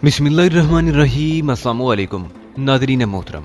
बिस्मिल्लाहिर्रहमानिर्रहीम। अस्सलामु अलैकुम नाज़रीन मोहतरम,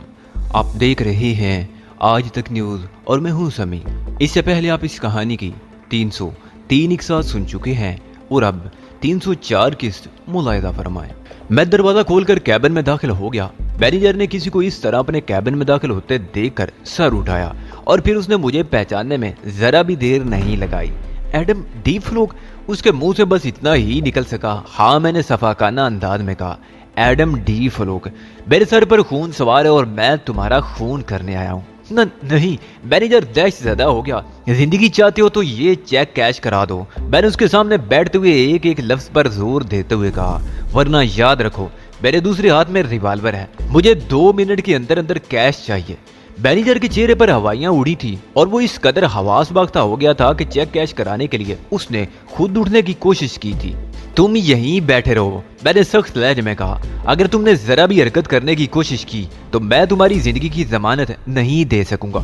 आप देख रहे हैं आज तक न्यूज़ और मैं हूं समी। इससे पहले आप इस कहानी की 303 इकसात सुन चुके हैं और अब 304 किस्त मुलाहिजा फरमाएं। मैं दरवाज़ा खोलकर कैबिन में दाखिल हो गया। मैनेजर ने किसी को इस तरह अपने कैबिन में दाखिल होते देखकर सर उठाया और फिर उसने मुझे पहचानने में जरा भी देर नहीं लगाई। एडम डी फ्लोक, उसके मुंह से बस इतना ही निकल सका। हाँ, मैंने सफाकाना अंदाज में कहा, एडम डी फ्लोक, मेरे सर पर खून सवार है और मैं तुम्हारा खून करने आया हूँ। नहीं, मैनेजर दहशत ज़्यादा हो गया। जिंदगी चाहते हो तो ये चेक कैश करा दो। मैंने उसके सामने बैठते हुए एक एक लफ्ज पर जोर देते हुए कहा, वरना याद रखो मेरे दूसरे हाथ में रिवॉल्वर है। मुझे 2 मिनट के अंदर अंदर कैश चाहिए। मैनेजर के चेहरे पर हवाइयां उड़ी थी और वो इस कदर हवास बाख्ता हो गया था कि चेक कैश कराने के लिए उसने खुद उठने की कोशिश की थी। तुम यहीं बैठे रहो, मैंने सख्त लहजे में कहा। अगर तुमने जरा भी हरकत करने की कोशिश की तो मैं तुम्हारी जिंदगी की जमानत नहीं दे सकूंगा।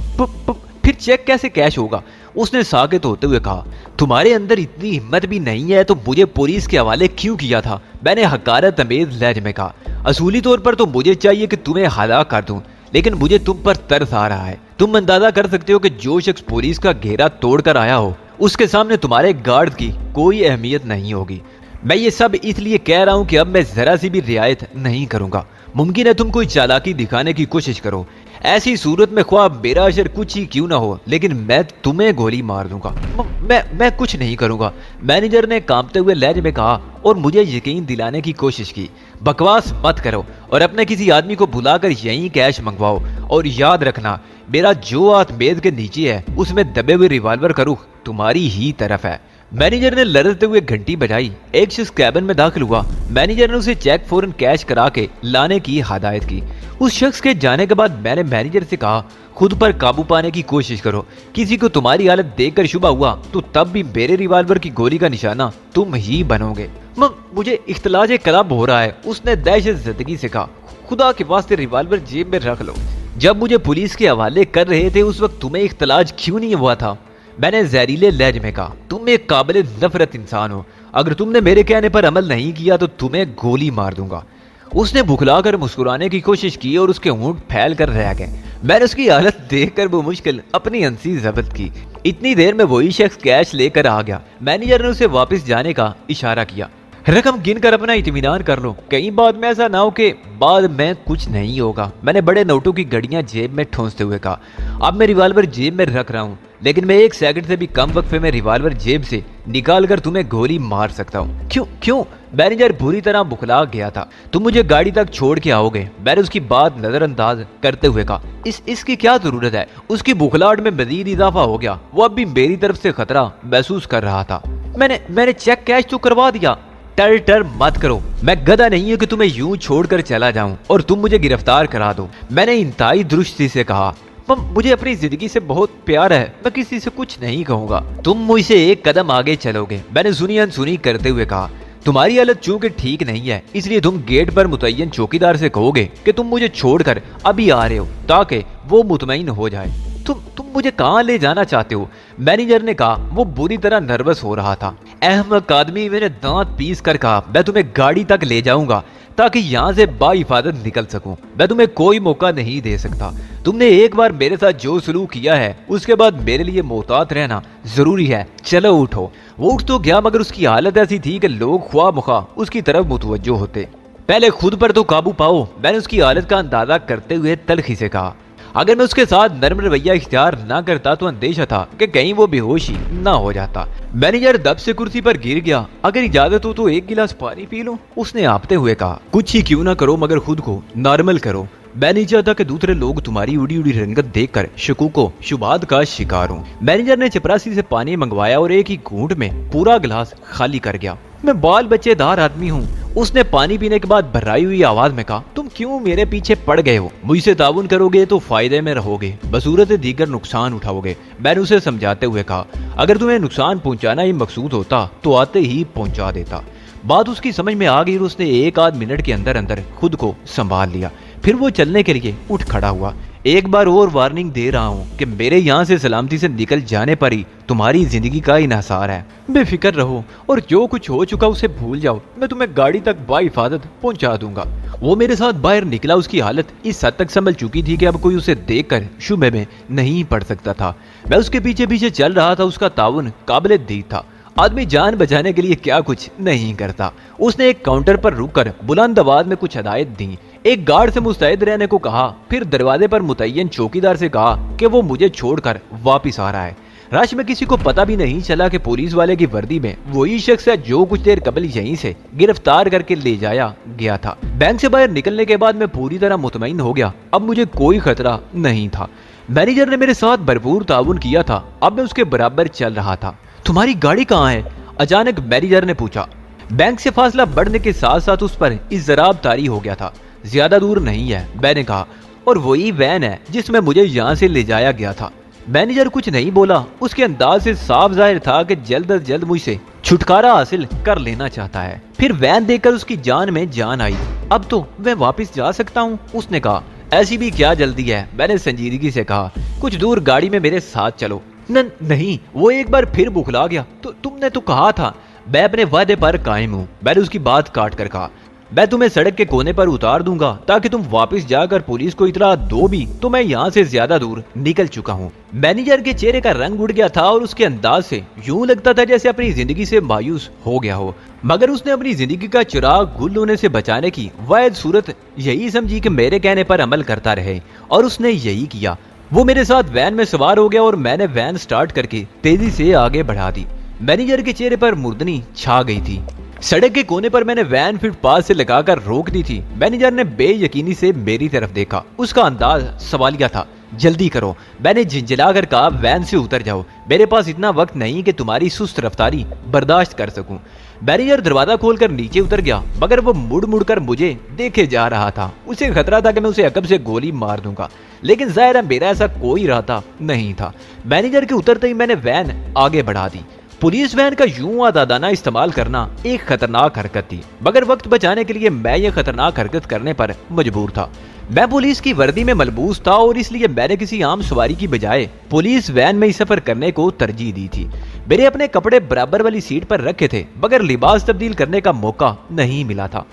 फिर चेक कैसे कैश होगा? उसने साकित होते हुए कहा। तुम्हारे अंदर इतनी हिम्मत भी नहीं है तो मुझे पुलिस के हवाले क्यों किया था? मैंने हकारत अमेज लहजे में कहा। असूली तौर पर तो मुझे चाहिए कि तुम्हें हलाक कर दूं, लेकिन मुझे तुम पर तरस आ रहा है। तुम अंदाजा कर सकते हो कि जो शख्स पुलिस का घेरा तोड़कर आया हो उसके सामने तुम्हारे गार्ड की कोई अहमियत नहीं होगी। मैं ये सब इसलिए कह रहा हूँ कि अब मैं जरा सी भी रियायत नहीं करूंगा। मुमकिन है तुम कोई चालाकी दिखाने की कोशिश करो। ऐसी सूरत में ख्वाब मेरा असर कुछ ही क्यों ना हो, लेकिन मैं तुम्हें गोली मार दूंगा। मैं कुछ नहीं करूंगा, मैनेजर ने कांपते हुए लहजे में कहा और मुझे यकीन दिलाने की कोशिश की। बकवास मत करो और अपने किसी आदमी को बुलाकर यहीं कैश मंगवाओ। और याद रखना, मेरा जो हाथ मेज के नीचे है उसमें दबे हुए रिवॉल्वर का रुख तुम्हारी ही तरफ है। मैनेजर ने लरजते हुए घंटी बजाई। एक शख्स कैबिन में दाखिल हुआ। मैनेजर ने उसे चेक फौरन कैश करा के लाने की हदायत की। उस शख्स के जाने के बाद मैंने मैनेजर से कहा, खुद पर काबू पाने की कोशिश करो। किसी को तुम्हारी हालत देखकर शुबा हुआ तो तब भी मेरे रिवॉल्वर की गोली का निशाना तुम ही बनोगे। मुझे इख्तिलाज कलब हो रहा है, उसने दहशत ज़दगी से कहा। खुदा के वास्ते रिवॉल्वर जेब में रख लो। जब मुझे पुलिस के हवाले कर रहे थे उस वक्त तुम्हें इख्तिलाज क्यों नहीं हुआ था? मैंने जहरीले लहजे में कहा। तुम एक काबिल नफरत इंसान हो। अगर तुमने मेरे कहने पर अमल नहीं किया तो तुम्हें गोली मार दूंगा। उसने बुखलाकर मुस्कुराने की कोशिश की और उसके होंठ फैल कर रह गए। मैंने उसकी हालत देखकर वो मुश्किल अपनी हंसी जब्त की। इतनी देर में वही शख्स कैश लेकर आ गया। मैनेजर ने उसे वापस जाने का इशारा किया। रकम गिनकर अपना इत्मीनान कर लो, कहीं बाद में ऐसा ना हो कि बाद में कुछ नहीं होगा। मैंने बड़े नोटों की घड़ियां जेब में ठूंसते हुए कहा। अब मैं रिवॉल्वर जेब में रख रहा हूँ, लेकिन मैं 1 सेकंड से भी कम वक्फे में रिवॉल्वर जेब से निकाल कर तुम्हें गोली मार सकता हूँ। क्यों? मैनेजर बुरी तरह बुखला गया था। तुम मुझे गाड़ी तक छोड़ के आओगे? मैंने उसकी बात नजरअंदाज करते हुए कहा। इसकी क्या जरूरत है? उसकी बुखलाहट में मजीद इजाफा हो गया। वो अब भी मेरी तरफ से खतरा महसूस कर रहा था। मैंने चेक कैश तो करवा दिया। टर मत करो, मैं गधा नहीं हूं कि तुम्हें यूं छोड़कर चला जाऊं और तुम मुझे गिरफ्तार करा दो। मैंने इंतहाई दुरुस्ती से कहा। मुझे अपनी जिंदगी से बहुत प्यार है, मैं किसी से कुछ नहीं कहूंगा। तुम मुझसे एक कदम आगे चलोगे, मैंने सुनी अनसुनी करते हुए कहा। तुम्हारी हालत चूंकि ठीक नहीं है इसलिए तुम गेट पर मुतय्यन चौकीदार से कहोगे कि तुम मुझे छोड़कर अभी आ रहे हो ताकि वो मुतमईन हो जाए। तुम मुझे कहाँ ले जाना चाहते हो? मैनेजर ने कहा। वो बुरी तरह नर्वस हो रहा था। अहमक आदमी, मैंने दांत पीस कर कहा, मैं तुम्हें गाड़ी तक ले जाऊंगा ताकि यहाँ से बाहिफाजत निकल सकूं। मैं तुम्हें कोई मौका नहीं दे सकता। तुमने एक बार मेरे साथ जो सलूक किया है उसके बाद मेरे लिए मोहतात रहना जरूरी है। चलो उठो। वो उठ तो गया मगर उसकी हालत ऐसी थी कि लोग ख्वाह मुखा उसकी तरफ मुतवज्जो होते। पहले खुद पर तो काबू पाओ, मैंने उसकी हालत का अंदाजा करते हुए तलखी से कहा। अगर मैं उसके साथ नर्म रवैया इख्तियार ना करता तो अंदेशा था कि कहीं वो बेहोश ही ना हो जाता। मैनेजर दब से कुर्सी पर गिर गया। अगर इजाजत हो तो 1 गिलास पानी पी लो, उसने आपते हुए कहा। कुछ ही क्यों ना करो मगर खुद को नॉर्मल करो। मैं नहीं चाहता कि दूसरे लोग तुम्हारी उड़ी उड़ी रंगत देखकर शकूको शुबात का शिकार हों। मैनेजर ने चपरासी से पानी मंगवाया और एक ही घूंट में पूरा गिलास खाली कर गया। मैं बाल बच्चेदार आदमी हूँ, उसने पानी पीने के बाद भर्राई हुई आवाज में कहा। तुम क्यों मेरे पीछे पड़ गए हो? मुझसे ताउन करोगे तो फायदे में रहोगे, बसूरत दीगर नुकसान उठाओगे। मैंने उसे समझाते हुए कहा, अगर तुम्हें नुकसान पहुंचाना ही मकसूद होता तो आते ही पहुंचा देता। बात उसकी समझ में आ गई और उसने 1 आध मिनट के अंदर अंदर खुद को संभाल लिया। फिर वो चलने के लिए उठ खड़ा हुआ। एक बार और वार्निंग दे रहा हूँ कि मेरे यहाँ से सलामती से निकल जाने पर ही तुम्हारी जिंदगी का इन्हिसार है। बेफिक्र रहो और जो कुछ हो चुका उसे भूल जाओ। मैं तुम्हें गाड़ी तक बाहिफाजत पहुंचा दूंगा। वो मेरे साथ बाहर निकला। उसकी हालत इस हद तक संभल चुकी थी कि अब कोई उसे देखकर शुबे में नहीं पड़ सकता था। मैं उसके पीछे पीछे चल रहा था। उसका ताउन काबिल दीद था। आदमी जान बचाने के लिए क्या कुछ नहीं करता। उसने एक काउंटर पर रुककर बुलंद आवाज में कुछ हदायत दी। एक गार्ड से मुस्तैद रहने को कहा। फिर दरवाजे पर मुतय्यन चौकीदार से कहा कि वो मुझे छोड़कर वापस आ रहा है। रश में किसी को पता भी नहीं चला कि पुलिस वाले की वर्दी में वही शख्स है जो कुछ देर कबल यहीं से गिरफ्तार करके ले जाया गया था। बैंक से बाहर निकलने के बाद मैं पूरी तरह मुतमईन हो गया। अब मुझे कोई खतरा नहीं था। मैनेजर ने मेरे साथ भरपूर ताउन किया था। अब मैं उसके बराबर चल रहा था। तुम्हारी गाड़ी कहाँ है? अचानक मैनेजर ने पूछा। बैंक से फासला बढ़ने के साथ साथ उस पर इज़राब तारी हो गया था। ज्यादा दूर नहीं है, मैंने कहा, और वही वैन है जिसमें मुझे यहाँ से ले जाया गया था। मैनेजर कुछ नहीं बोला। उसके अंदाज से साफ जाहिर था कि जल्द अज जल्द मुझसे छुटकारा हासिल कर लेना चाहता है। फिर वैन देखकर उसकी जान में जान आई। अब तो मैं वापस जा सकता हूँ, उसने कहा। ऐसी भी क्या जल्दी है, मैंने संजीदगी से कहा। कुछ दूर गाड़ी में मेरे साथ चलो। नहीं, वो एक बार फिर बुखला गया। तो तुमने तो कहा था। मैं अपने वादे पर कायम हूँ, मैंने उसकी बात काट कर कहा। मैं तुम्हें सड़क के कोने पर उतार दूंगा ताकि तुम वापस जाकर पुलिस को इतला दो भी तो मैं यहाँ से ज्यादा दूर निकल चुका हूँ। मैनेजर के चेहरे का रंग उड़ गया था और उसके अंदाज से यूं लगता था जैसे अपनी जिंदगी से मायूस हो गया हो। मगर उसने अपनी जिंदगी का चिराग गुल होने से बचाने की वाहिद सूरत यही समझी कि मेरे कहने पर अमल करता रहे, और उसने यही किया। वो मेरे साथ वैन में सवार हो गया और मैंने वैन स्टार्ट करके तेजी से आगे बढ़ा दी। मैनेजर के चेहरे पर मुर्दनी छा गई थी। सड़क के कोने पर मैंने वैन फुटपाथ से लगाकर रोक दी थी। मैनेजर ने बेयकीनी से मेरी तरफ देखा। उसका अंदाज सवालिया था। जल्दी करो, मैंने झिंझलाकर कहा। वैन से उतर जाओ, मेरे पास इतना वक्त नहीं कि तुम्हारी सुस्त रफ्तारी बर्दाश्त कर सकूं। मैनेजर दरवाजा खोलकर नीचे उतर गया, मगर वो मुड़ मुड़ कर मुझे देखे जा रहा था। उसे खतरा था कि मैं उसे अकब से गोली मार दूंगा, लेकिन जाहिर है मेरा ऐसा कोई इरादा नहीं था। मैनेजर के उतरते ही मैंने वैन आगे बढ़ा दी। पुलिस वैन का यूं आदादाना इस्तेमाल करना एक खतरनाक हरकत थी, मगर वक्त बचाने के लिए मैं ये खतरनाक हरकत करने पर मजबूर था। मैं पुलिस की वर्दी में मलबूस था और इसलिए मैंने किसी आम सवारी की बजाय पुलिस वैन में ही सफर करने को तरजीह दी थी। मेरे अपने कपड़े बराबर वाली सीट पर रखे थे, मगर लिबास तब्दील करने का मौका नहीं मिला था।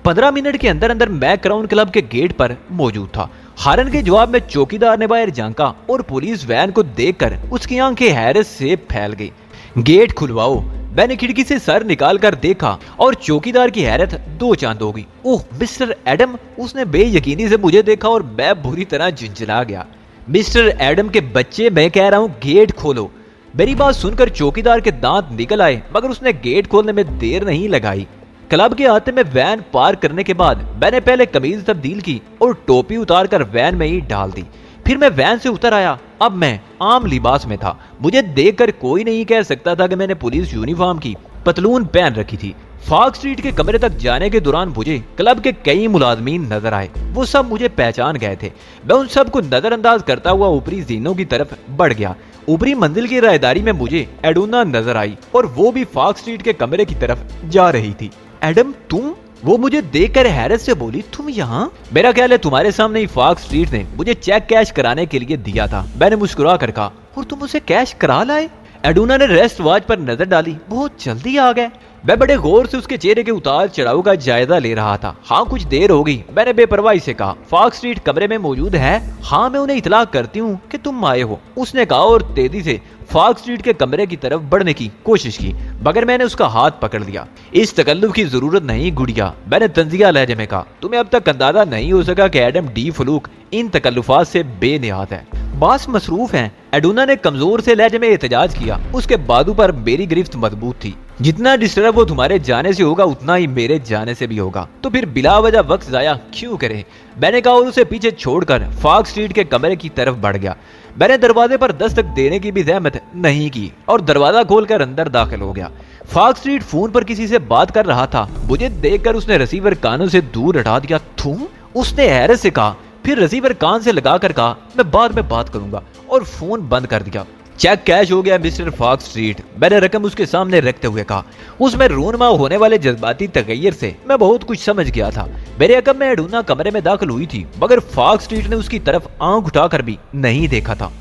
15 मिनट के अंदर अंदर मैं क्राउन क्लब के गेट पर मौजूद था। हारन के जवाब में चौकीदार ने बाहर झांका और पुलिस वैन को देखकर उसकी आंखें हैरत से फैल गई। गेट खुलवाओ, मैंने खिड़की से सर निकाल कर देखा और चौकीदार की हैरत दो चांद हो गई। ओह मिस्टर एडम, उसने बेयकीनी से मुझे देखा और मैं बुरी तरह झुंझला गया। मिस्टर एडम के बच्चे, मैं कह रहा हूँ गेट खोलो। मेरी बात सुनकर चौकीदार के दांत निकल आए, मगर उसने गेट खोलने में देर नहीं लगाई। क्लब के आते में वैन पार करने के बाद मैंने पहले कमीज तब्दील की और टोपी उतार कर वैन में ही डाल दी। फिर मैं वैन से उतर आया। अब मैं आम लिबास में था। मुझे देखकर कोई नहीं कह सकता था कि मैंने पुलिस यूनिफॉर्म की पतलून पहन रखी थी। फॉक्स स्ट्रीट के कमरे तक जाने के दौरान मुझे क्लब के कई मुलाजमीन नजर आए। वो सब मुझे पहचान गए थे। मैं उन सबको नजरअंदाज करता हुआ ऊपरी जीनों की तरफ बढ़ गया। ऊपरी मंजिल की राहदारी में मुझे एडोना नजर आई और वो भी फॉक्स स्ट्रीट के कमरे की तरफ जा रही थी। एडम, तुम? वो मुझे देखकर हैरत से बोली, तुम यहाँ? मेरा ख्याल है तुम्हारे सामने ही फॉक्स स्ट्रीट ने मुझे चेक कैश कराने के लिए दिया था, मैंने मुस्कुरा कर कहा। और तुम उसे कैश करा लाए? एडोना ने रेस्ट वॉच पर नजर डाली। बहुत जल्दी आ गए। मैं बड़े गौर से उसके चेहरे के उतार चढ़ाव का जायजा ले रहा था। हाँ, कुछ देर हो गई, मैंने बेपरवाही से कहा। फॉक्स स्ट्रीट कमरे में मौजूद है? हाँ, मैं उन्हें इतला करती हूँ कि तुम आए हो, उसने कहा और तेजी से फॉक्स स्ट्रीट के कमरे की तरफ बढ़ने की कोशिश की, मगर मैंने उसका हाथ पकड़ लिया। इस तकल्लुफ की जरूरत नहीं गुड़िया, मैंने तंजिया लहजे में कहा। तुम्हें अब तक अंदाजा नहीं हो सका कि एडम डी फलूक इन तकल्लुफात से बेनियाज है। बास मसरूफ हैं, एडोना ने कमजोर से लहजे में एहतजाज किया। उसके बाजू पर मेरी गिरफ्त मजबूत थी। जितना डिस्टर्ब वो तुम्हारे जाने से होगा उतना ही मेरे जाने से भी होगा, तो फिर बिला वजह वक्त जाया क्यों करे, मैंने कहा और उसे पीछे छोड़कर फॉक्स स्ट्रीट के कमरे की तरफ बढ़ गया। मैंने दरवाजे पर दस्तक देने की भी जहमत नहीं की और दरवाजा खोलकर अंदर दाखिल हो गया। फॉक्स स्ट्रीट फोन पर किसी से बात कर रहा था। मुझे देखकर उसने रिसीवर कानों से दूर हटा दिया। तुम? उसने हैरत से कहा, फिर रिसीवर कान से लगाकर कहा, मैं बाद में बात करूंगा, और फोन बंद कर दिया। चेक कैश हो गया मिस्टर फॉक्स स्ट्रीट, मैंने रकम उसके सामने रखते हुए कहा। उसमें रूनमा होने वाले जज्बाती तगैयर से मैं बहुत कुछ समझ गया था। मेरे अकब में एडूना कमरे में दाखिल हुई थी, मगर फॉक्स स्ट्रीट ने उसकी तरफ आंख उठाकर भी नहीं देखा था।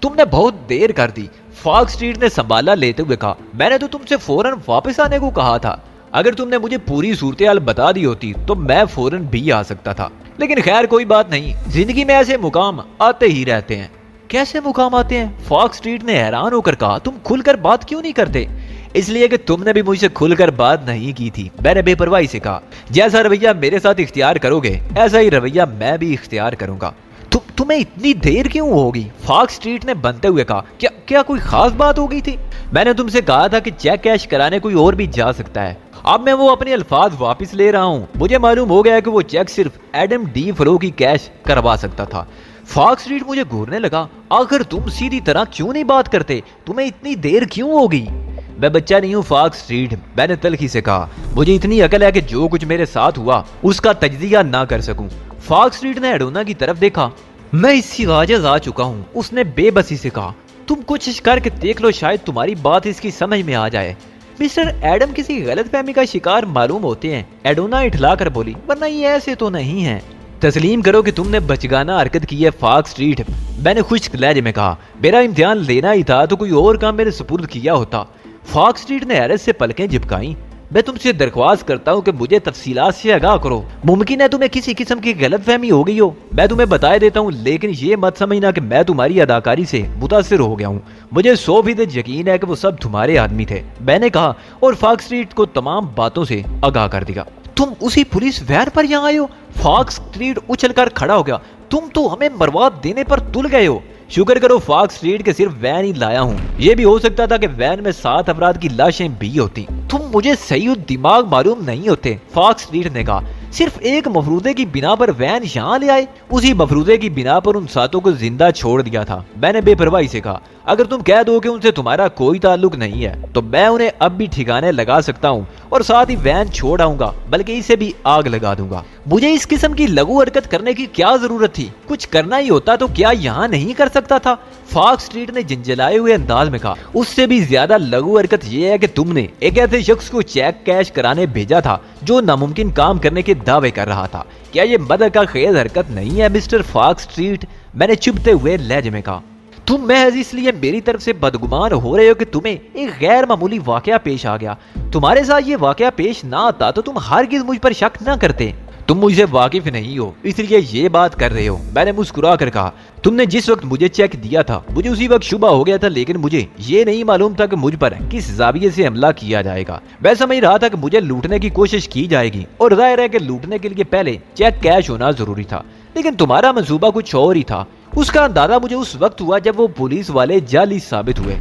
तुमने बहुत देर कर दी, फॉक्स स्ट्रीट ने संभाला लेते हुए कहा। मैंने तो तुमसे फौरन वापस आने को कहा था। अगर तुमने मुझे पूरी सूरत-ए-हाल बता दी होती तो मैं फौरन भी आ सकता था, लेकिन खैर कोई बात नहीं, जिंदगी में ऐसे मुकाम आते ही रहते हैं। कैसे मुकाम आते हैं? फॉक्स स्ट्रीट ने हैरान होकर कहा। तुम खुलकर बात क्यों नहीं करते? इसलिए कि तुमने भी मुझसे खुलकर बात नहीं की थी, मैंने बेपरवाही से कहा। जैसा रवैया मेरे साथ इख्तियार करोगे ऐसा ही रवैया मैं भी इख्तियार करूंगा। तुम्हें इतनी देर क्यों होगी? फॉक्स स्ट्रीट ने बनते हुए कहा। क्या कोई खास बात हो गई थी? मैंने तुमसे कहा था कि चेक कैश कराने कोई और भी जा सकता है। अब मैं वो अपने अल्फाज वापस ले रहा हूँ। मुझे मालूम हो गया कि वो चेक सिर्फ एडम डी फ्लो की कैश करवा सकता था। फॉक्स स्ट्रीट मुझे घूरने लगा। आखिर तुम सीधी तरह क्यों नहीं बात करते? तुम्हें इतनी देर क्यों होगी? मैं बच्चा नहीं हूँ फॉक्स स्ट्रीट, मैंने तल्खी से कहा। मुझे इतनी अकल है कि जो कुछ मेरे साथ हुआ उसका तजजिया ना कर सकूं। फॉक्स स्ट्रीट ने एडोना की तरफ देखा। मैं इसकी आजज आ चुका हूँ, उसने बेबसी से कहा। तुम कोशिश करके देख लो, शायद तुम्हारी बात इसकी समझ में आ जाए। मिस्टर एडम किसी गलतफहमी का शिकार मालूम होते हैं, एडोना इठला कर बोली, वरना ये ऐसे तो नहीं है। तस्लीम करो कि तुमने बचगाना हरकत की है फॉक्स स्ट्रीट, मैंने खुश्क लहजे में कहा। मेरा इम्तिहान लेना ही था तो कोई और काम मेरे सुपुर्द किया होता। फॉक्स स्ट्रीट ने हैरत से पलकें झपकाई। मैं तुमसे दरख्वास्त करता हूँ कि मुझे तफसीलात से आगाह करो। मुमकिन है तुम्हें किसी किस्म की गलतफहमी हो गई हो, मैं तुम्हें बता देता हूँ, लेकिन ये मत समझना कि मैं तुम्हारी अदाकारी से मुतासिर हो गया हूँ। मुझे 100% यकीन है कि वो सब तुम्हारे आदमी थे, मैंने कहा और फॉक्स स्ट्रीट को तमाम बातों से आगाह कर दिया। तुम उसी पुलिस वैन पर यहाँ आए हो? फॉक्स स्ट्रीट उछलकर खड़ा हो गया। तुम तो हमें मरवा देने पर तुल गए हो। शुक्र करो फॉक्स स्ट्रीट के सिर्फ वैन ही लाया हूँ, ये भी हो सकता था कि वैन में 7 अफराद की लाशें भी होती। तुम मुझे सही दिमाग मालूम नहीं होते, फॉक्स स्ट्रीट ने कहा। सिर्फ एक मफरूदे की बिना पर वैन यहाँ ले आए। उसी मफरूदे की बिना पर उन 7 को जिंदा छोड़ दिया था, मैंने बेपरवाही से कहा। अगर तुम कह दो कि उनसे तुम्हारा कोई ताल्लुक नहीं है तो मैं उन्हें अब भी ठिकाने लगा सकता हूँ और साथ ही वैन छोड़ आऊंगा, बल्कि इसे भी आग लगा दूंगा। मुझे इस किस्म की लघु हरकत करने की क्या जरूरत थी? कुछ करना ही होता तो क्या यहाँ नहीं कर सकता था? फॉक्स स्ट्रीट ने झंझलाए हुए अंदाज में कहा। उससे भी ज्यादा लघु हरकत यह है कि तुमने एक ऐसे शख्स को चेक कैश कराने भेजा था जो नामुमकिन काम करने के दावे कर रहा था। क्या ये मदर का खेल हरकत नहीं है मिस्टर फॉक्स स्ट्रीट? मैंने चुभते हुए लहजे में कहा। तुम महज इसलिए मेरी तरफ से बदगुमान हो रहे हो कि तुम्हें एक गैर मामूली वाकया पेश आ गया। तुम्हारे साथ ये वाकया पेश ना आता तो तुम हरगिज़ मुझ पर शक ना करते। तुम मुझसे वाकिफ नहीं हो इसलिए ये बात कर रहे हो, मैंने मुस्कुरा कर कहा। तुमने जिस वक्त मुझे चेक दिया था मुझे उसी वक्त शुबा हो गया था, लेकिन मुझे ये नहीं मालूम था कि मुझ पर किस जाविये से हमला किया जाएगा। मैं समझ रहा था कि मुझे लूटने की कोशिश की जाएगी और जाहिर है कि लूटने के लिए पहले चेक कैश होना जरूरी था, लेकिन तुम्हारा मंसूबा कुछ और ही था। उसका अंदाजा मुझे उस वक्त हुआ जब वो पुलिस वाले जाली साबित हुए।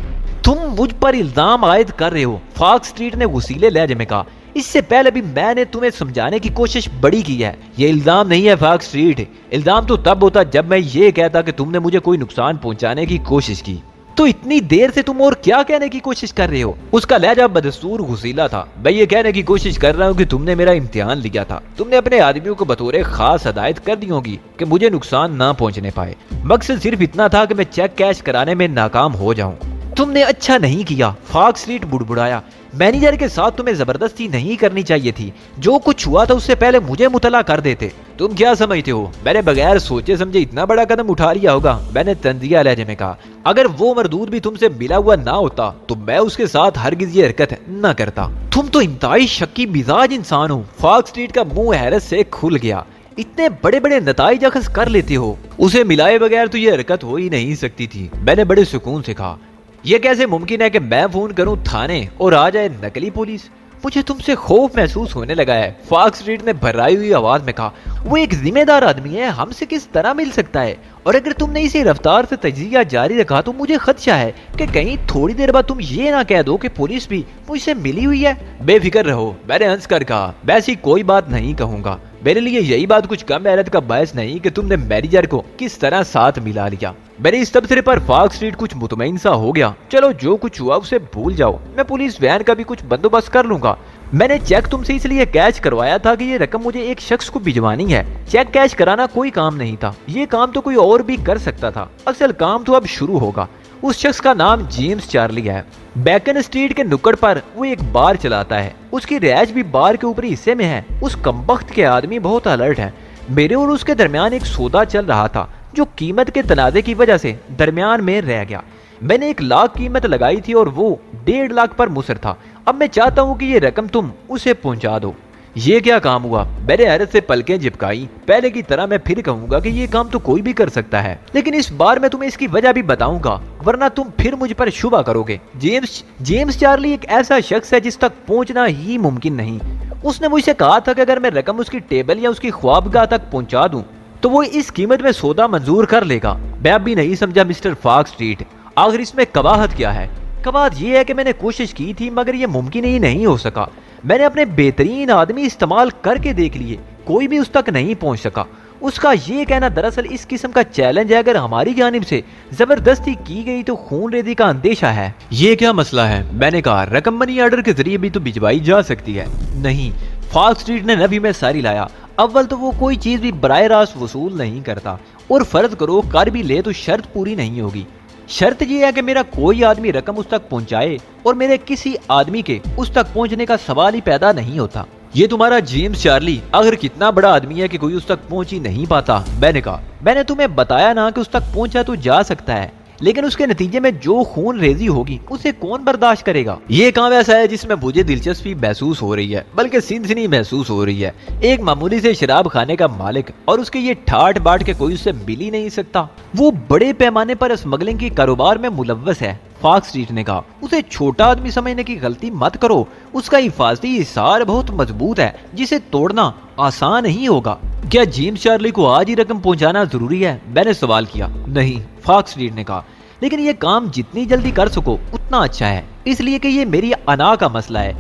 तुम मुझ पर इल्जाम आयद कर रहे हो, फॉक्स स्ट्रीट ने गुस्सीले लहजे में कहा। इससे पहले भी मैंने तुम्हें समझाने की कोशिश बड़ी की है। ये इल्जाम नहीं है फॉक्स स्ट्रीट, इल्जाम तो तब होता जब मैं ये कहता कि तुमने मुझे कोई नुकसान पहुंचाने की कोशिश की। तो इतनी देर से तुम और क्या कहने की कोशिश कर रहे हो? उसका लहजा बदस्तूर गुस्सीला था। मैं ये कहने की कोशिश कर रहा हूँ कि तुमने मेरा इम्तिहान लिया था। तुमने अपने आदमियों को बतौर खास हदायत कर दी होगी कि मुझे नुकसान ना पहुंचने पाए। मकसद सिर्फ इतना था कि मैं चेक कैश कराने में नाकाम हो जाऊं। तुमने अच्छा नहीं किया, फॉक्स स्ट्रीट बुड़बुड़ाया। मैनेजर के साथ तुम्हें जबरदस्ती नहीं करनी चाहिए थी। जो कुछ हुआ था उससे पहले मुझे मुतला कर देते। तुम क्या समझते हो मैंने बगैर सोचे समझे इतना बड़ा कदम उठा लिया होगा? मैंने तंजिया लहजे में कहा। अगर वो मरदूद भी तुमसे मिला हुआ ना होता तो मैं उसके साथ हरगिज ये हरकत न करता। तुम तो इंतहाई शक्की मिजाज इंसान हो। फॉक्स स्ट्रीट का मुंह हैरत से खुल गया। इतने बड़े बड़े नताइज अखज़ कर लेते हो, उसे मिलाए बगैर तो ये हरकत हो ही नहीं सकती थी, मैंने बड़े सुकून से कहा। यह कैसे मुमकिन है कि मैं फोन करूं थाने और आ जाए नकली पुलिस? मुझे तुमसे खौफ महसूस होने लगा है, फॉक्स स्ट्रीट ने भर्राई हुई आवाज में कहा। वो एक जिम्मेदार आदमी है, हमसे किस तरह मिल सकता है? और अगर तुमने इसी रफ्तार से तजिया जारी रखा तो मुझे खदशा है कि कहीं थोड़ी देर बाद तुम ये ना कह दो कि पुलिस भी मुझसे मिली हुई है। बेफिक्र रहो, मैंने हंस कर कहा। मैं ऐसी कोई बात नहीं कहूंगा। मेरे लिए यही बात कुछ कम हैरत का बायस नहीं कि तुमने मैनेजर को किस तरह साथ मिला लिया। मेरे इस तबसरे पर फॉक्स स्ट्रीट कुछ मुतमईन सा हो गया। चलो जो कुछ हुआ उसे भूल जाओ, मैं पुलिस वैन का भी कुछ बंदोबस्त कर लूंगा। मैंने चेक तुमसे इसलिए कैश करवाया था कि ये रकम मुझे एक शख्स को भिजवानी है। चेक कैश कराना कोई काम नहीं था, ये काम तो कोई और भी कर सकता था। असल काम तो अब शुरू होगा। उस शख्स का नाम जेम्स चार्ली है। बेकन स्ट्रीट के नुक्कड़ पर वो एक बार चलाता है। उसकी रिहाइश भी बार के ऊपरी हिस्से में है। उस कमबख्त के आदमी बहुत अलर्ट है। मेरे और उसके दरमियान एक सौदा चल रहा था जो कीमत के तनाज़े की वजह से दरमियान में रह गया। मैंने 1 लाख कीमत लगाई थी और वो 1.5 लाख पर मुसर था। अब मैं चाहता हूँ कि ये रकम तुम उसे पहुंचा दो। ये क्या काम हुआ? मैंने हैरत से पलकें झिपकाई। पहले की तरह मैं फिर कहूंगा कि ये काम तो कोई भी कर सकता है, लेकिन इस बार मैं तुम्हें इसकी वजह भी बताऊंगा, वरना तुम फिर मुझ पर शुबा करोगे। जेम्स चार्ली एक ऐसा शख्स है जिस तक पहुंचना ही मुमकिन नहीं। उसने मुझसे कहा था कि अगर मैं रकम उसकी टेबल या उसकी ख्वाबगाह तक पहुंचा दूं तो वो इस कीमत में सौदा मंजूर कर लेगा। मैं अब भी नहीं समझा मिस्टर फॉक्स स्ट्रीट, आखिर इसमें कबाहत क्या है? कबाहत ये है कि मैंने कोशिश की थी मगर ये मुमकिन ही नहीं हो सका। मैंने अपने बेहतरीन आदमी इस्तेमाल करके देख लिए, कोई भी उस तक नहीं पहुंच सका। उसका ये कहना दरअसल इस किस्म का चैलेंज है, अगर हमारी जानिब से जबरदस्ती की गई तो खून रेजी का अंदेशा है। ये क्या मसला है? मैंने कहा रकम मनी ऑर्डर के जरिए भी तो भिजवाई जा सकती है। नहीं, फॉक्स स्ट्रीट ने नफी में सारी लाया। अव्वल तो वो कोई चीज भी बराह रास्त वसूल नहीं करता, और फर्ज करो कर भी ले तो शर्त पूरी नहीं होगी। शर्त यह है कि मेरा कोई आदमी रकम उस तक पहुंचाए और मेरे किसी आदमी के उस तक पहुंचने का सवाल ही पैदा नहीं होता। ये तुम्हारा जेम्स चार्ली आखिर कितना बड़ा आदमी है कि कोई उस तक पहुंच ही नहीं पाता? मैंने कहा मैंने तुम्हें बताया ना कि उस तक पहुंचा तो जा सकता है, लेकिन उसके नतीजे में जो खून रेजी होगी उसे कौन बर्दाश्त करेगा? ये काम ऐसा है जिसमें मुझे दिलचस्पी महसूस हो रही है, बल्कि सिनसिनी महसूस हो रही है। एक मामूली से शराब खाने का मालिक और उसके ये ठाट बाट के कोई उससे मिल ही नहीं सकता। वो बड़े पैमाने पर स्मगलिंग के कारोबार में मुलव्वस है, फॉक्स स्ट्रीट ने कहा। उसे छोटा आदमी समझने की गलती मत करो। उसका हिफाजती हिसार बहुत मजबूत है जिसे तोड़ना आसान नहीं होगा। क्या जेम्स चार्ली को आज ही रकम पहुंचाना जरूरी है? मैंने सवाल किया। नहीं, फॉक्स स्ट्रीट ने कहा, लेकिन ये काम जितनी जल्दी कर सको उतना अच्छा है, इसलिए कि ये मेरी अना का मसला है।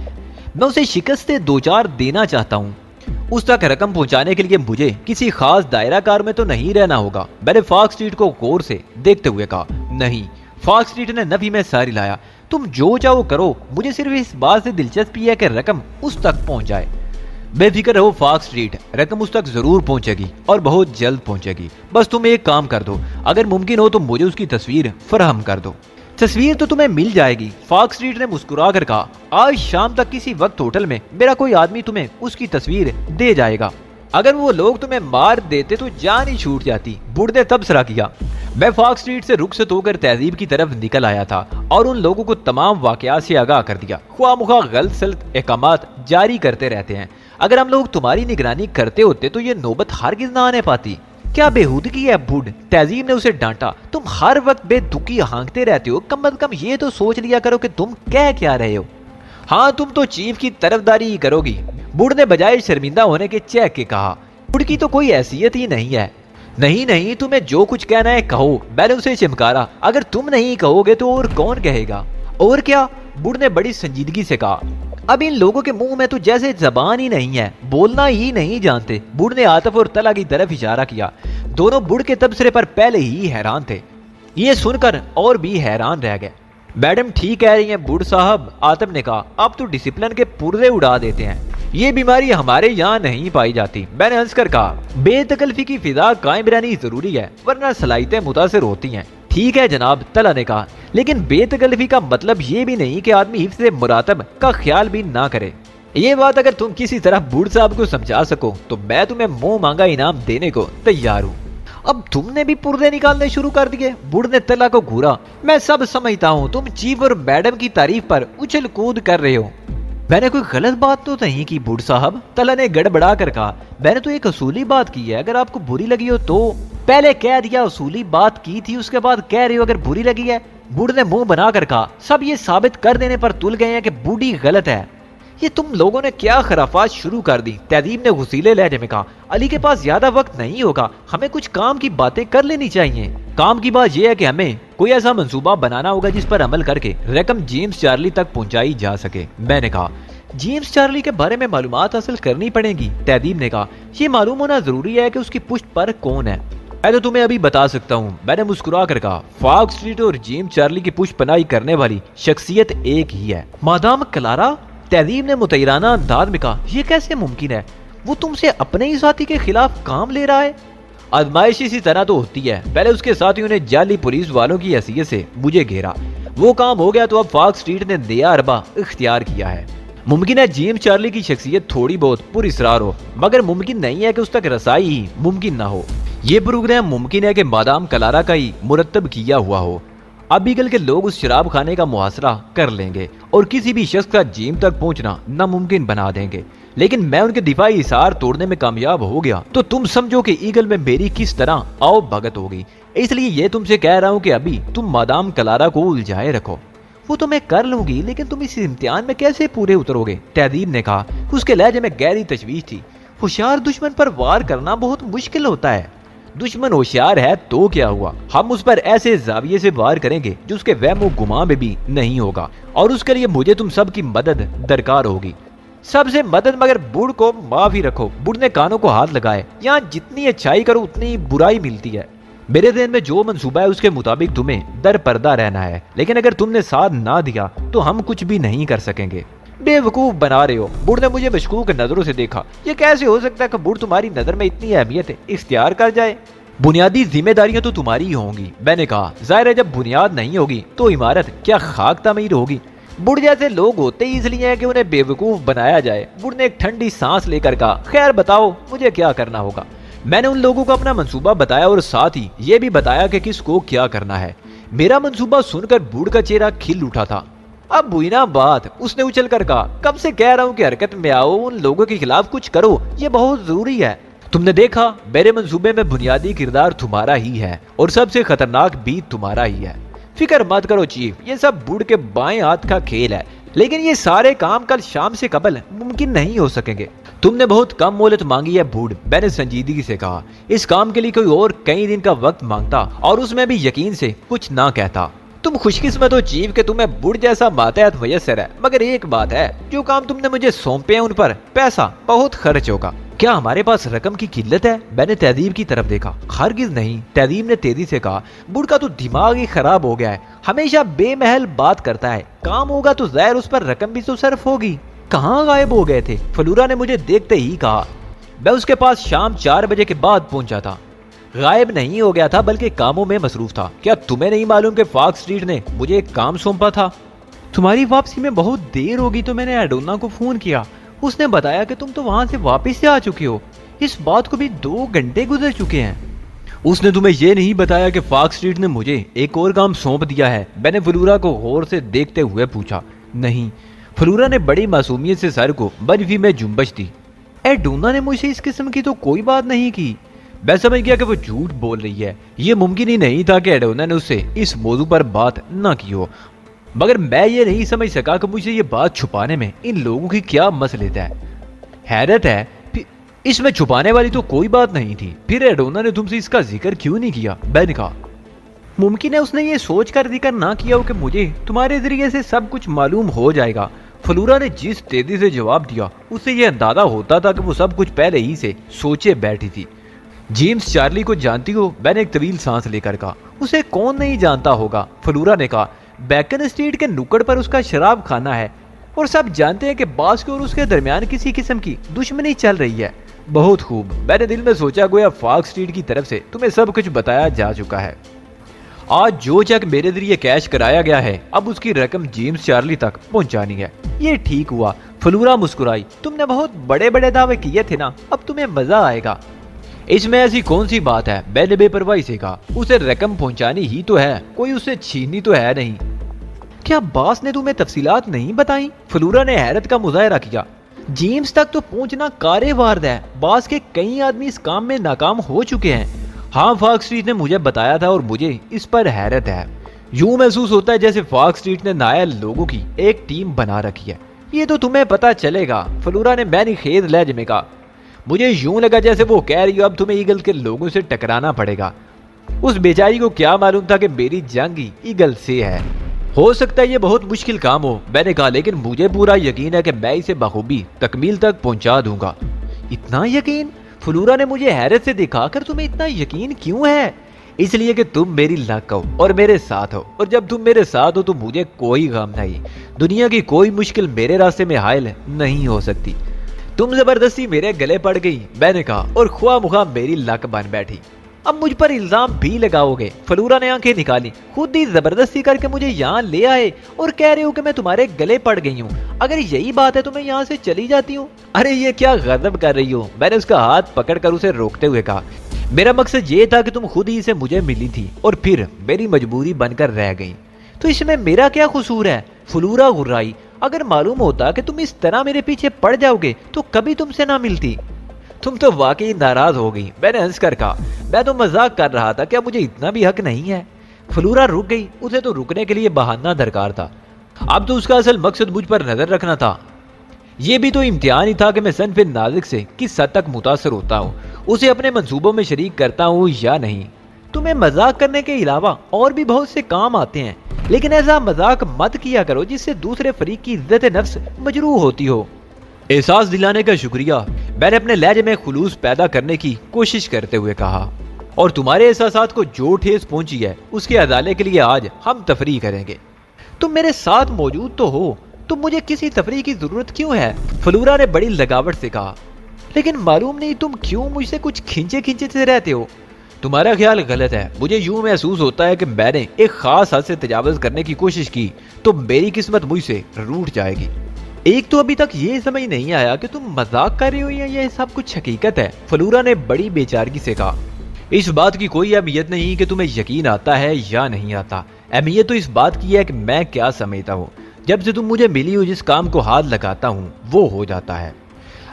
मैं उसे शिकस्त 2-4 देना चाहता हूँ। उस तक रकम पहुंचाने के लिए मुझे किसी खास दायरा कार में तो नहीं रहना होगा। मैंने फॉक्स स्ट्रीट को गौर से देखते हुए कहा। नहीं, फॉक्स स्ट्रीट ने नफी में सारी लाया। तुम जो चाहो करो, मुझे सिर्फ इस बात से दिलचस्पी है कि रकम उस तक पहुंच जाए। बेफिक्र रहो फॉक्स स्ट्रीट, रकम उस तक जरूर पहुंचेगी और बहुत जल्द पहुंचेगी। बस तुम एक काम कर दो, अगर मुमकिन हो तो मुझे उसकी तस्वीर फराहम कर दो। तस्वीर तो तुम्हें मिल जाएगी, फॉक्स स्ट्रीट ने मुस्कुरा कर कहा। आज शाम तक किसी वक्त होटल में मेरा कोई आदमी तुम्हें उसकी तस्वीर दे जाएगा। अगर वो लोग तुम्हें मार देते तो जान ही छूट जाती, बुढ़ ने तबसरा किया। मैं फॉक्स स्ट्रीट से रुखसत होकर तहजीब की तरफ निकल आया था और उन लोगों को तमाम वाकयात से आगाह कर दिया। ख्वामुखा गलत सलत अहकामात जारी करते रहते हैं। अगर हम लोग तुम्हारी निगरानी करते होते तो ये नौबत हरगिज़ ना आने पाती। क्या बेहूदगी है बुढ़, तहजीब ने उसे डांटा। तुम हर वक्त बेदुखी हाँकते रहते हो, कम अज कम ये तो सोच लिया करो कि तुम कह क्या रहे हो। हाँ, तुम तो चीफ की तरफदारी ही करोगी, बुढ़ ने बजाय शर्मिंदा होने के चेक के कहा। बुढ़ की तो कोई हैसियत ही नहीं है। नहीं नहीं, तुम्हें जो कुछ कहना है कहो, मैंने उसे चिमकारा। अगर तुम नहीं कहोगे तो और कौन कहेगा? और क्या? बुढ़ ने बड़ी संजीदगी से कहा। अब इन लोगों के मुंह में तो जैसे जबान ही नहीं है, बोलना ही नहीं जानते। बुढ़ ने आतिफ और तला की तरफ इशारा किया। दोनों बुढ़ के तबसरे पर पहले ही हैरान थे। ये सुनकर और भी हैरान रह गए। मैडम ठीक कह रही हैं बुढ़ साहब, आतिफ ने कहा। आप तो डिसिप्लिन के पुर्जे उड़ा देते हैं। ये बीमारी हमारे यहाँ नहीं पाई जाती, मैंने हंसकर कहा। बेतकल्फी की फिजा कायम रहनी जरूरी है, वरना सलाहियतें मुतासिर होती हैं। ठीक है जनाब, तला ने कहा, लेकिन बेतकल्फी का मतलब ये भी नहीं कि आदमी हिफ्ज़ मुरातब का ख्याल भी ना करे। ये बात अगर तुम किसी तरह बूढ़ साहब को समझा सको तो मैं तुम्हें मुंह मांगा इनाम देने को तैयार हूँ। अब तुमने भी पुर्जे निकालने शुरू कर दिए, बूढ़ ने तला को घूरा। मैं सब समझता हूँ, तुम चीफ और मैडम की तारीफ पर उछल कूद कर रहे हो। मैंने कोई गलत बात तो नहीं की बूढ़ साहब, तला ने गड़बड़ा कर कहा। मैंने तो एक असूली बात की है, अगर आपको बुरी लगी हो तो। पहले कह दिया असूली बात की थी, उसके बाद कह रहे हो अगर बुरी लगी है। बूढ़ ने मुंह बनाकर कहा। सब ये साबित कर देने पर तुल गए हैं कि बूढ़ी गलत है। ये तुम लोगों ने क्या खराफात शुरू कर दी, तहजीब ने गुस्सीले लहजे में कहा। अली के पास ज्यादा वक्त नहीं होगा, हमें कुछ काम की बातें कर लेनी चाहिए। काम की बात यह है कि हमें कोई ऐसा मंसूबा बनाना होगा जिस पर अमल करके रकम जेम्स चार्ली तक पहुंचाई जा सके। मैंने कहा। जेम्स चार्ली के बारे में मालूमात हासिल करनी पड़ेगी, तहजीब ने कहा। यह मालूम होना जरूरी है कि उसकी पुष्ट पर कौन है। मैं तो तुम्हें अभी बता सकता हूँ, मैंने मुस्कुरा कर कहा। फॉक्स स्ट्रीट और जेम्स चार्ली की पुष्ट पनाही करने वाली शख्सियत एक ही है। मादाम क्लारा, तहजीब ने मुतैराना अंदाज में कहा। यह कैसे मुमकिन है? वो तुमसे अपने ही साथी के खिलाफ काम ले रहा है। आजमाइश इसी तरह तो होती है। पहले उसके साथियों ने जाली पुलिस वालों की हैसियत से मुझे घेरा, वो काम हो गया तो अब फॉक्स स्ट्रीट ने नया अरबा इख्तियार किया है। मुमकिन है जेम्स चार्ली की शख्सियत थोड़ी बहुत पुरअसरार हो, मगर मुमकिन नहीं है कि उस तक रसाई ही मुमकिन ना हो। ये प्रोग्राम मुमकिन है कि मादाम क्लारा का ही मुरतब किया हुआ हो। अब ईगल के लोग उस शराब खाने का मुहासरा कर लेंगे और किसी भी शख्स का जेम तक पहुंचना नामुमकिन बना देंगे। लेकिन मैं उनके दिफाई हिसार तोड़ने में कामयाब हो गया तो तुम समझो कि ईगल में मेरी किस तरह आओ भगत होगी। इसलिए ये तुमसे कह रहा हूँ कि अभी तुम मादाम क्लारा को उलझाए रखो। वो तो मैं कर लूंगी, लेकिन तुम इस इम्तिहान में कैसे पूरे उतरोगे? तहदीब ने कहा। उसके लहजे में गहरी तशवीश थी। होशियार दुश्मन पर वार करना बहुत मुश्किल होता है। दुश्मन होशियार है तो क्या हुआ, हम उस पर ऐसे जाविये से वार करेंगे जो उसके वहमो गुमा में भी नहीं होगा, और उसके लिए मुझे तुम सब की मदद दरकार होगी। सबसे मदद, मगर बुढ़ को माफ ही रखो। बुढ़ ने कानों को हाथ लगाए। यहाँ जितनी अच्छाई करो उतनी बुराई मिलती है। मेरे ज़हन में जो मंसूबा है उसके मुताबिक तुम्हें दर पर्दा रहना है, लेकिन अगर तुमने साथ ना दिया तो हम कुछ भी नहीं कर सकेंगे। बेवकूफ बना रहे हो। बुढ़ ने मुझे मशकूक नजरों से देखा। ये कैसे हो सकता है कि बुढ़ तुम्हारी नजर में इतनी अहमियत है इख्तियार कर जाए? बुनियादी जिम्मेदारियां तो तुम्हारी ही होंगी। मैंने कहा, जाहिर है जब बुनियाद नहीं होगी तो इमारत क्या खाक तामीर होगी। बुढ़ जैसे लोग होते ही इसलिए है कि उन्हें बेवकूफ बनाया जाए। बुढ़ ने एक ठंडी सांस लेकर कहा, खैर बताओ मुझे क्या करना होगा। मैंने उन लोगों को अपना मंसूबा बताया और साथ ही ये भी बताया कि किसको क्या करना है। मेरा मंसूबा सुनकर बूढ़ का चेहरा खिल उठा था। अब बुना बात, उसने उछल कर कहा, कब से कह रहा हूँ कि हरकत में आओ, उन लोगों के खिलाफ कुछ करो, ये बहुत जरूरी है। तुमने देखा मेरे मंसूबे में बुनियादी किरदार तुम्हारा ही है और सबसे खतरनाक भी तुम्हारा ही है। फिक्र मत करो चीफ, ये सब बूढ़ के बाएं हाथ का खेल है, लेकिन ये सारे काम कल शाम से कबल मुमकिन नहीं हो सकेंगे। तुमने बहुत कम मोहलत मांगी है बूढ़, मैंने संजीदगी से कहा। इस काम के लिए कोई और कई दिन का वक्त मांगता और उसमें भी यकीन से कुछ ना कहता। तुम खुशकिस्मत हो चीफ कि तुम्हें बूढ़ जैसा मातहत मुयस्सर है, मगर एक बात है, जो काम तुमने मुझे सौंपे हैं उन पर पैसा बहुत खर्च होगा। क्या हमारे पास रकम की किल्लत है? मैंने तहदीब की तरफ देखा। हरगिज नहीं, तहदीब ने तेजी से कहा। बूढ़ का तो दिमाग ही खराब हो गया है, हमेशा बेमहल बात करता है। काम होगा तो जाहिर उस पर रकम भी तो सर्फ होगी। कहाँ गायब हो गए थे? फलूरा ने मुझे देखते ही कहा। मैं उसके पास शाम 4 बजे के बाद पहुंचा था। गायब नहीं हो गया था, बल्कि कामों में मसरूफ था। क्या तुम्हें नहीं मालूम कि फॉक्स स्ट्रीट ने मुझे एक काम सौंपा था? तुम्हारी वापसी में बहुत देर होगी तो मैंने एडोना को फोन किया। उसने बताया कि तुम तो वहां से वापस से आ चुके हो। इस बात को भी 2 घंटे गुजर चुके हैं। उसने तुम्हें यह नहीं बताया कि फॉक्स स्ट्रीट ने मुझे एक और काम सौंप दिया है? मैंने फलूरा को गौर से देखते हुए पूछा। नहीं। फलूरा ने बड़ी मासूमियत से सर को बर्फी में जुम्बश दी। एडोना ने मुझे इस किस्म की तो कोई बात नहीं की। मैं समझ गया कि वो झूठ बोल रही है। ये मुमकिन ही नहीं था कि एडोना ने उससे इस मौजू पर बात न की हो, मगर मैं ये नहीं समझ सका कि मुझे ये बात छुपाने में इन लोगों की क्या मसलियत है। हैरत है, इसमें छुपाने वाली तो कोई बात नहीं थी। फिर एडोना ने तुमसे इसका जिक्र क्यों नहीं किया? मैंने कहा, मुमकिन है उसने ये सोच कर जिक्र ना किया हो कि मुझे तुम्हारे जरिए से सब कुछ मालूम हो जाएगा। फलूरा ने जिस तेजी से जवाब दिया उससे यह अंदाजा होता था कि वो सब कुछ पहले ही से सोचे बैठी थी। जेम्स चार्ली को जानती हो? मैंने एक तवील सांस लेकर कहा। उसे कौन नहीं जानता होगा? फलूरा ने कहा। बैकन स्ट्रीट के नुक्कड़ पर उसका शराब खाना है और सब जानते हैं कि बास के और उसके दरमियान किसी किस्म की दुश्मनी चल रही है। बहुत खूब, मैंने दिल में सोचा गोया फॉक्स स्ट्रीट की तरफ से तुम्हें सब कुछ बताया जा चुका है। आज जो चेक मेरे जरिए कैश कराया गया है, अब उसकी रकम जेम्स चार्ली तक पहुंचानी है। ये ठीक हुआ। फलूरा मुस्कुराई। तुमने बहुत बड़े बड़े दावे किए थे ना, अब तुम्हें मजा आएगा। इसमें ऐसी कौन सी बात है? मैंने बेपरवाही से कहा। उसे रकम पहुंचानी ही तो है, कोई उससे छीननी तो है नहीं। क्या बास ने तुम्हें तफसीलात नहीं बताई? फलूरा ने हैरत का मुजाहरा किया। जेम्स तक तो पहुंचना कारे वारद है। बास के कई आदमी इस काम में नाकाम हो चुके हैं। हाँ, फॉक्स स्ट्रीट ने मुझे बताया था और मुझे इस पर हैरत है। यूं महसूस होता है जैसे फॉक्स स्ट्रीट ने नायल लोगों की एक टीम बना रखी है। ये तो तुम्हें पता चलेगा, फलूरा ने मैंने खेद लहजे में कहा। मुझे यूं लगा जैसे वो कह रही हो अब तुम्हें ईगल के लोगों से टकराना पड़ेगा। उस बेचारी को क्या मालूम था कि मेरी जंग ही ईगल से है। हो सकता है ये बहुत मुश्किल काम हो, मैंने कहा, लेकिन मुझे पूरा यकीन है कि मैं इसे बखूबी तकमील तक पहुंचा दूंगा। इतना यकीन? फलूरा ने मुझे हैरत से देखा कर तुम्हें इतना यकीन क्यों है? इसलिए कि तुम मेरी लक हो और मेरे साथ हो, और जब तुम मेरे साथ हो तो मुझे कोई गम नहीं। दुनिया की कोई मुश्किल मेरे रास्ते में हायल नहीं हो सकती। तुम जबरदस्ती मेरे गले पड़ गई, मैंने कहा, और ख्वाह मुखा मेरी लक बन बैठी। अब मुझ पर इल्जाम भी लगाओगे? फलूरा ने आंखें निकाली। खुद ही जबरदस्ती करके मुझे यहाँ ले आए और कह रहे हो कि मैं तुम्हारे गले पड़ गई हूँ। अगर यही बात है तो मैं यहाँ से चली जाती हूँ। अरे ये क्या गजब कर रही हो? मैंने उसका हाथ पकड़कर उसे रोकते हुए कहा, मेरा मकसद ये था कि तुम खुद ही से मुझे मिली थी और फिर मेरी मजबूरी बनकर रह गई, तो इसमें मेरा क्या कसूर है? फलूरा गुर्राई। अगर मालूम होता कि तुम इस तरह मेरे पीछे पड़ जाओगे तो कभी तुमसे ना मिलती। तुम तो वाकई नाराज हो गई। मैंने हंसकर कहा, मैं तो मजाक कर रहा था, क्या मुझे इतना भी हक नहीं है? फलूरा रुक गई। उसे तो रुकने के लिए बहाना दरकार था। अब तो उसका असल मकसद मुझ पर नजर रखना था। यह भी तो इम्तिहान ही था कि मैं सनफे नाजिक से किस हद तक मुतासर होता हूँ, उसे अपने मंसूबों में शरीक करता हूँ या नहीं। तुम्हें मजाक करने के अलावा और भी बहुत से काम आते हैं, लेकिन ऐसा मजाक मत किया करो जिससे दूसरे फरीक की इज्जत नफ्स मजरूह होती हो। एहसास दिलाने का शुक्रिया, मैंने अपने लहजे में खुलूस पैदा करने की कोशिश करते हुए कहा। और तुम्हारे एहसासात को जो ठेस पहुंची है उसके अदाले के लिए आज हम तफरीह करेंगे। तुम मेरे साथ मौजूद तो हो, तो मुझे किसी तफरीह की जरूरत क्यों है? फलूरा ने बड़ी लगावट से कहा। लेकिन मालूम नहीं तुम क्यों मुझसे कुछ खींचे खींचे से रहते हो। तुम्हारा ख्याल गलत है। मुझे यूं महसूस होता है कि मैंने एक खास हद से तजावुज़ करने की कोशिश की तो मेरी किस्मत मुझसे रूठ जाएगी। एक तो अभी तक ये समझ नहीं आया कि तुम मजाक कर रहे हो या ये सब कुछ हकीकत है। फलूरा ने बड़ी बेचारगी से कहा, इस बात की कोई अहमियत नहीं कि तुम्हें यकीन आता है या नहीं आता। अहमियत तो इस बात की है कि मैं क्या समझता हूँ। जब से तुम मुझे मिली हो, जिस काम को हाथ लगाता हूँ वो हो जाता है।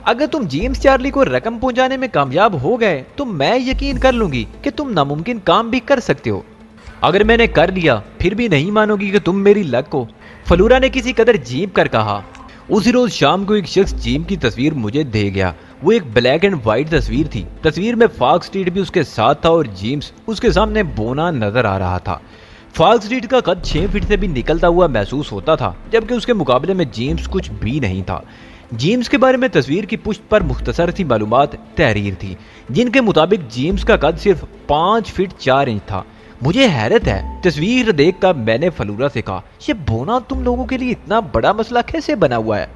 अगर तुम जेम्स चार्ली को रकम पहुंचाने में कामयाब हो गए तो मैं यकीन कर लूंगी कि तुम नामुमकिन काम भी कर सकते हो। अगर मैंने कर लिया फिर भी नहीं मानोगी कि तुम मेरी लक हो। फलूरा ने किसी कदर जीप कर कहा। उसी रोज शाम को एक शख्स जीम की तस्वीर मुझे दे गया। वो एक ब्लैक एंड व्हाइट तस्वीर थी। तस्वीर में फॉक्स स्ट्रीट भी उसके साथ था और जेम्स उसके सामने बोना नजर आ रहा था। फॉक्स स्ट्रीट का कद 6 फीट से भी निकलता हुआ महसूस होता था, जबकि उसके मुकाबले में जेम्स कुछ भी नहीं था। जेम्स के बारे में तस्वीर की पुष्ट पर मुख्तसर सी मालूमात तहरीर थी, जिनके मुताबिक जेम्स का कद सिर्फ 5 फीट 4 इंच था। मुझे हैरत है। तस्वीर देखकर मैंने फलूरा से कहा, ये बोना तुम लोगों के लिए इतना बड़ा मसला कैसे बना हुआ है?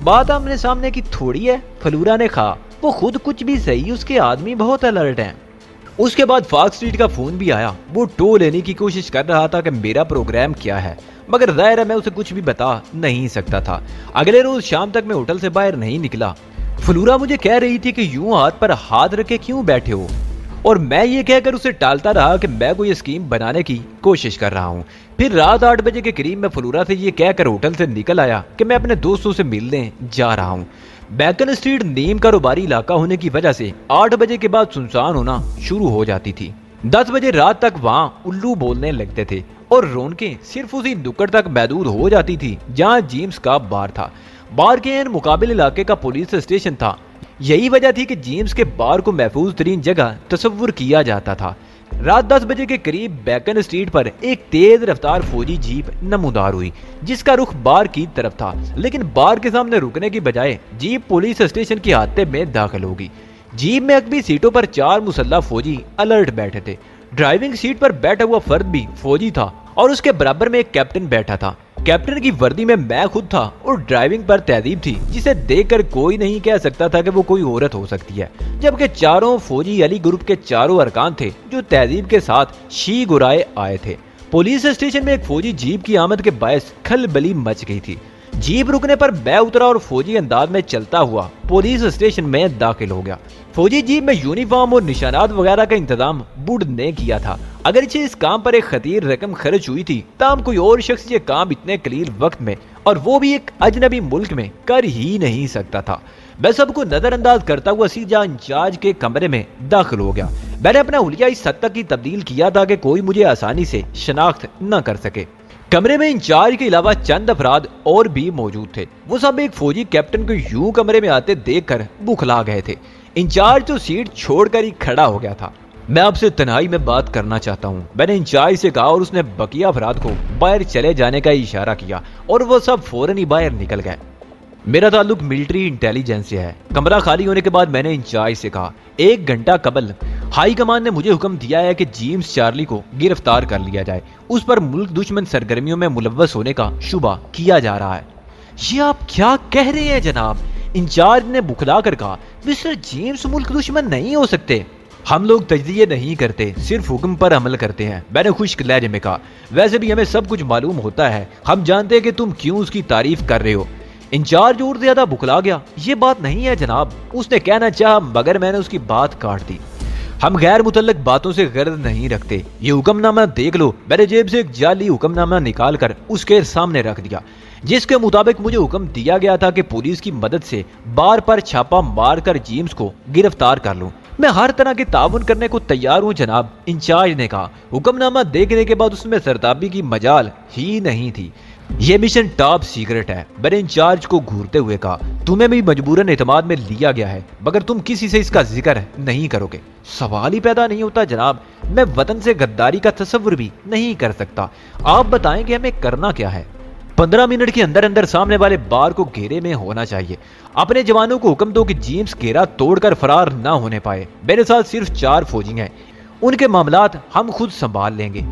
बात आमने सामने की थोड़ी है, फलूरा ने कहा। वो खुद कुछ भी सही, उसके आदमी बहुत अलर्ट हैं। उसके बाद फॉक्स स्ट्रीट का फोन भी आया। वो टो लेने की कोशिश कर रहा था कि मेरा प्रोग्राम क्या है, मगर जाहिर है मैं उसे कुछ भी बता नहीं सकता था। अगले रोज शाम तक मैं होटल से बाहर नहीं निकला। फलूरा मुझे कह रही थी कि यूं हाथ पर हाथ रखे क्यों बैठे हो, और मैं ये कहकर उसे टालता रहा कि मैं कोई स्कीम बनाने की कोशिश कर रहा हूँ। फिर रात 8 बजे के करीब मैं फलूरा से ये कहकर होटल से निकल आया कि मैं अपने दोस्तों से मिलने जा रहा हूँ। बैकन स्ट्रीट नीम कारोबारी इलाका होने की वजह से 8 बजे के बाद सुनसान होना शुरू हो जाती थी। 10 बजे रात तक वहाँ उल्लू बोलने लगते थे और रौनकें सिर्फ उसी नुक्कड़ तक महदूद हो जाती थी जहाँ जेम्स का बार था। बार के एन मुकाबिल इलाके का पुलिस स्टेशन था। यही वजह थी कि जेम्स के बार को महफूज तरीन जगह तस्वुर किया जाता था। रात 10 बजे के करीब बैकन स्ट्रीट पर एक तेज रफ्तार फौजी जीप नमूदार हुई, जिसका रुख बार की तरफ था। लेकिन बार के सामने रुकने की बजाय जीप पुलिस स्टेशन के अहाते में दाखिल होगी। जीप में अगली सीटों पर 4 मुसल्ला फौजी अलर्ट बैठे थे। ड्राइविंग सीट पर बैठा हुआ फर्द भी फौजी था और उसके बराबर में एक कैप्टन बैठा था। कैप्टन की वर्दी में मैं खुद था और ड्राइविंग पर तहजीब थी, जिसे देखकर कोई नहीं कह सकता था कि वो कोई औरत हो सकती है। जबकि चारों फौजी अली ग्रुप के चारों अरकान थे जो तहजीब के साथ शी गुराए आए थे। पुलिस स्टेशन में एक फौजी जीप की आमद के बायस खलबली मच गई थी। जीप रुकने पर मैं उतरा और फौजी अंदाज में चलता हुआ पुलिस स्टेशन में दाखिल हो गया। फौजी जीप में यूनिफॉर्म और निशानात वगैरह का इंतजाम बुड ने किया था। अगरचे इस काम पर एक खतीर रकम खर्च हुई थी, ताम कोई और शख्स ये काम इतने कलील वक्त में और वो भी एक अजनबी मुल्क में कर ही नहीं सकता था। मैं सबको नजरअंदाज करता हुआ सीधा इंचार्ज के कमरे में दाखिल हो गया। मैंने अपना हुलिया इस हद तक की तब्दील किया था कि कोई मुझे आसानी से शनाख्त न कर सके। कमरे में इंचार्ज के अलावा चंद अफराद और भी मौजूद थे। वो सब एक फौजी कैप्टन को यूं कमरे में आते देखकर बुखला गए थे। इंचार्ज तो सीट छोड़कर ही खड़ा हो गया था। मैं आपसे तन्हाई में बात करना चाहता हूँ, मैंने इंचार्ज से कहा और उसने बकिया अफराद को बाहर चले जाने का इशारा किया और वो सब फौरन ही बाहर निकल गए। मेरा ताल्लुक मिलिट्री इंटेलिजेंस से है। कमरा खाली होने के बाद मैंने इंचार्ज से कहा, 1 घंटा कबल हाई कमान ने मुझे हुक्म दिया है कि जेम्स चार्ली को गिरफ्तार कर लिया जाए। उस पर मुल्क दुश्मन सरगर्मियों में मुलव्वस होने का शुबा किया जा रहा है। ये आप क्या कह रहे हैं जनाब? इंचार्ज ने बुखला कर कहा, मिस्टर जेम्स मुल्क दुश्मन नहीं हो सकते। हम लोग तजज़िये नहीं करते, सिर्फ हुक्म पर अमल करते हैं, मैंने खुश्क लहजे में कहा। वैसे भी हमें सब कुछ मालूम होता है, हम जानते हैं कि तुम क्यों उसकी तारीफ कर रहे हो। इंचार्ज और ज्यादा बुखला गया। ये बात नहीं है जनाब, उसने कहना चाहा मगर मैंने उसकी बात काट दी। हम गैर मुतल्लक बातों से गर्द नहीं रखते। ये हुक्मनामा देख लो। मैंने जेब से एक जाली हुक्मनामा निकाल कर उसके सामने रख दिया, जिसके मुताबिक मुझे हुक्म दिया गया था कि पुलिस की मदद से बार पर छापा मारकर जेम्स को गिरफ्तार कर लूं। मैं हर तरह के ताउन करने को तैयार हूँ जनाब, इंचार्ज ने कहा। हुक्मनामा देखने के बाद उसमें सरताबी की मजाल ही नहीं थी। यह मिशन टॉप सीक्रेट है, मैंने इंचार्ज को घूरते हुए कहा। तुम्हें भी मजबूरन एतमाद में लिया गया है, मगर तुम किसी से इसका जिक्र नहीं करोगे। सवाल ही पैदा नहीं होता जनाब, मैं वतन से गद्दारी का तस्वुर भी नहीं कर सकता। आप बताएं कि हमें करना क्या है। 15 मिनट के अंदर अंदर सामने वाले बार को घेरे में होना चाहिए। अपने जवानों को हुक्म दो कि जेम्स घेरा तोड़कर फरार ना होने पाए। मेरे साथ सिर्फ 4 फौजी हैं, उनके मामलात हम खुद संभाल लेंगे।